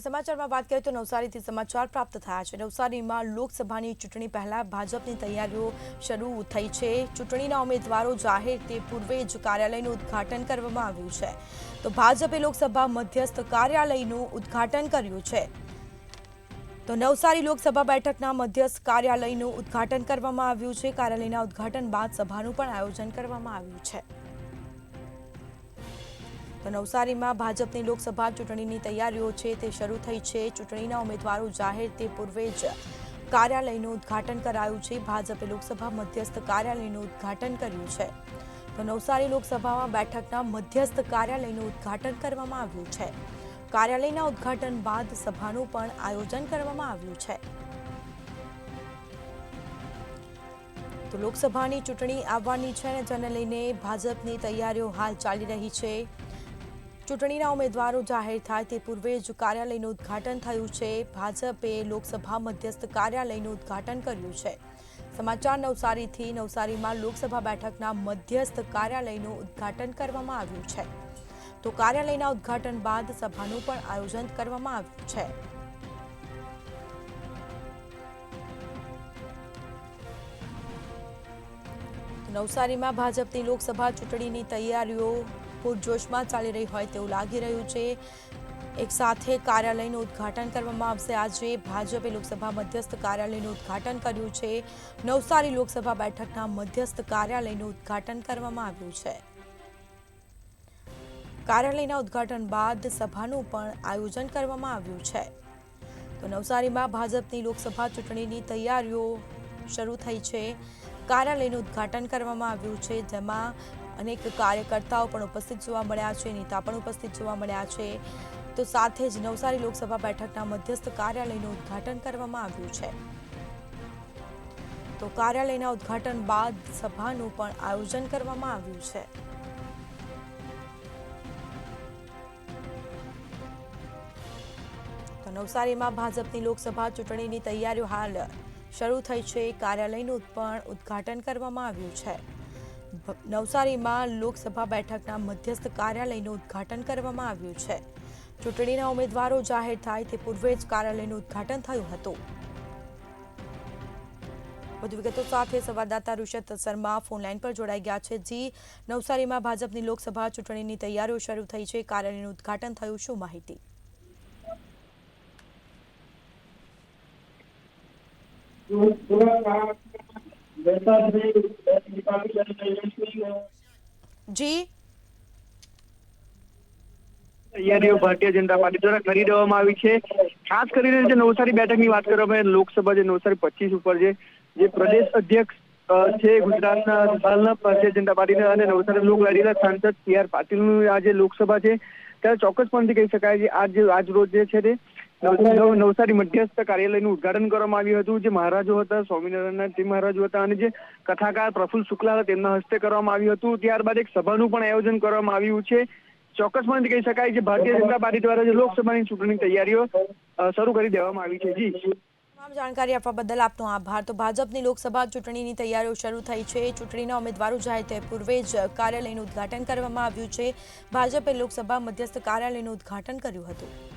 સમાચારમાં વાત કરીએ તો નવસારીથી સમાચાર પ્રાપ્ત થયા છે। નવસારીમાં લોકસભાની ચૂંટણી પહેલા ભાજપની તૈયારીઓ શરૂ થઈ છે। ચૂંટણીના ઉમેદવારો જાહેર તે પૂર્વે જ કાર્યાલયનું ઉદ્ઘાટન કરવામાં આવ્યું છે। તો ભાજપે લોકસભા મધ્યસ્થ કાર્યાલયનું ઉદ્ઘાટન કર્યું છે। તો નવસારી લોકસભા બેઠકના મધ્યસ્થ કાર્યાલયનું ઉદ્ઘાટન કરવામાં આવ્યું છે। કાર્યાલયના ઉદ્ઘાટન બાદ સભાનું પણ આયોજન કરવામાં આવ્યું છે। તો નવસારીમાં ભાજપની લોકસભા ચૂંટણીની તૈયારીઓ છે તે શરૂ થઈ છે। ચૂંટણીના ઉમેદવારો જાહેર તે પૂર્વે જ કાર્યાલયનું ઉદ્ઘાટન કરાયું છે। ભાજપે લોકસભા મધ્યસ્થ કાર્યાલયનું ઉદ્ઘાટન કર્યું છે। તો નવસારી લોકસભામાં બેઠકના મધ્યસ્થ કાર્યાલયનું ઉદ્ઘાટન કરવામાં આવ્યું છે। કાર્યાલયના ઉદ્ઘાટન બાદ સભાનું પણ આયોજન કરવામાં આવ્યું છે। તો લોકસભાની ચૂંટણી આવવાની છે અને જેને લઈને ભાજપની તૈયારીઓ હાલ ચાલી રહી છે। ચૂંટણીના ઉમેદવારો જાહેર થાય તે પૂર્વે જ કાર્યાલયનું ઉદ્ઘાટન થયું છે। ભાજપે લોકસભા મધ્યસ્થ કાર્યાલયનું ઉદ્ઘાટન કર્યું છે। સમાચાર નવસારીથી નવસારીમાં લોકસભા બેઠકના મધ્યસ્થ કાર્યાલયનું ઉદ્ઘાટન કરવામાં આવ્યું છે। તો કાર્યાલયના ઉદ્ઘાટન બાદ સભાનું પણ આયોજન કરવામાં આવ્યું છે। નવસારીમાં ભાજપની લોકસભા ચૂંટણીની તૈયારીઓ પૂરજોશમાં ચાલી રહી હોય તેવું લાગી રહ્યું છે। એક સાથે કાર્યાલયનું ઉદ્ઘાટન કરવામાં આવશે। આજે ભાજપે લોકસભા મધ્યસ્થ કાર્યાલયનું ઉદ્ઘાટન કર્યું છે। નવસારી લોકસભા બેઠકના મધ્યસ્થ કાર્યાલયનું ઉદ્ઘાટન કરવામાં આવ્યું છે। કાર્યાલયના ઉદ્ઘાટન બાદ સભાનું પણ આયોજન કરવામાં આવ્યું છે। તો નવસારીમાં ભાજપની લોકસભા ચૂંટણીની તૈયારીઓ શરૂ થઈ છે। કાર્યાલયનું ઉદ્ઘાટન કરવામાં આવ્યું છે, જેમાં અનેક કાર્યકર્તાઓ પણ ઉપસ્થિત જોવા મળ્યા છે, નેતા પણ ઉપસ્થિત જોવા મળ્યા છે। તો સાથે જ નવસારી લોકસભા બેઠકના મધ્યસ્થ કાર્યાલયનું ઉદ્ઘાટન કરવામાં આવ્યું છે। તો કાર્યાલયના ઉદ્ઘાટન બાદ સભાનું પણ આયોજન કરવામાં આવ્યું છે। તો નવસારીમાં ભાજપની લોકસભા ચૂંટણીની તૈયારીઓ હાલ શરૂ થઈ છે। કાર્યાલયનું પણ ઉદ્ઘાટન કરવામાં આવ્યું છે। નવસારીમાં લોકસભા બેઠકના મધ્યસ્થ કાર્યાલયનું ઉદ્ઘાટન કરવામાં આવ્યું છે। ચૂંટણીના ઉમેદવારો જાહેર થાય તે પૂર્વે જ કાર્યાલયનું ઉદ્ઘાટન થયું હતું। વધુ વિગતો સાથે સંવાદદાતા ઋષત શર્મા ફોનલાઈન પર જોડાઈ ગયા છે। જી, નવસારીમાં ભાજપની લોકસભા ચૂંટણીની તૈયારીઓ શરૂ થઈ છે, કાર્યાલયનું ઉદ્ઘાટન થયું, શું માહિતી? જી, તૈયારીઓ ભારતીય જનતા પાર્ટી દ્વારા કરી દેવામાં આવી છે। ખાસ કરીને જે નવસારી બેઠકની વાત કરવામાં આવે, લોકસભા જે નવસારી 25 ઉપર જે પ્રદેશ અધ્યક્ષ છે ગુજરાતના હાલના ભારતીય જનતા પાર્ટીના અને નવસારી લોકલાડીના સાંસદ CR પાટીલનું આ જે લોકસભા છે ત્યારે ચોક્કસપણે કહી શકાય કે આજ રોજ જે છે તે નવસારી મધ્યસ્થ કાર્યાલયનું ઉદ્ઘાટન કરવામાં આવ્યું હતું। જે મહારાજો હતા, સ્વામિનારાયણના તે મહારાજો હતા અને જે કથાકાર પ્રફુલ્લ શુક્લા હતા તેમના હસ્તે કરવામાં આવ્યું હતું। ત્યારબાદ એક સભાનું પણ આયોજન કરવામાં આવ્યું છે। ચોક્કસપણે કહી શકાય કે ભારતીય જનતા પાર્ટી દ્વારા જે લોકસભાની ચૂંટણીની તૈયારીઓ શરૂ કરી દેવામાં આવી છે। જી, તમામ જાણકારી આપવા બદલ આપનો આભાર। તો ભાજપની લોકસભા ચૂંટણીની તૈયારીઓ શરૂ થઈ છે। ચૂંટણીના ઉમેદવારો જાહેર તે પૂર્વે જ કાર્યાલયનું ઉદ્ઘાટન કરવામાં આવ્યું છે। ભાજપે લોકસભા મધ્યસ્થ કાર્યાલયનું ઉદ્ઘાટન કર્યું હતું।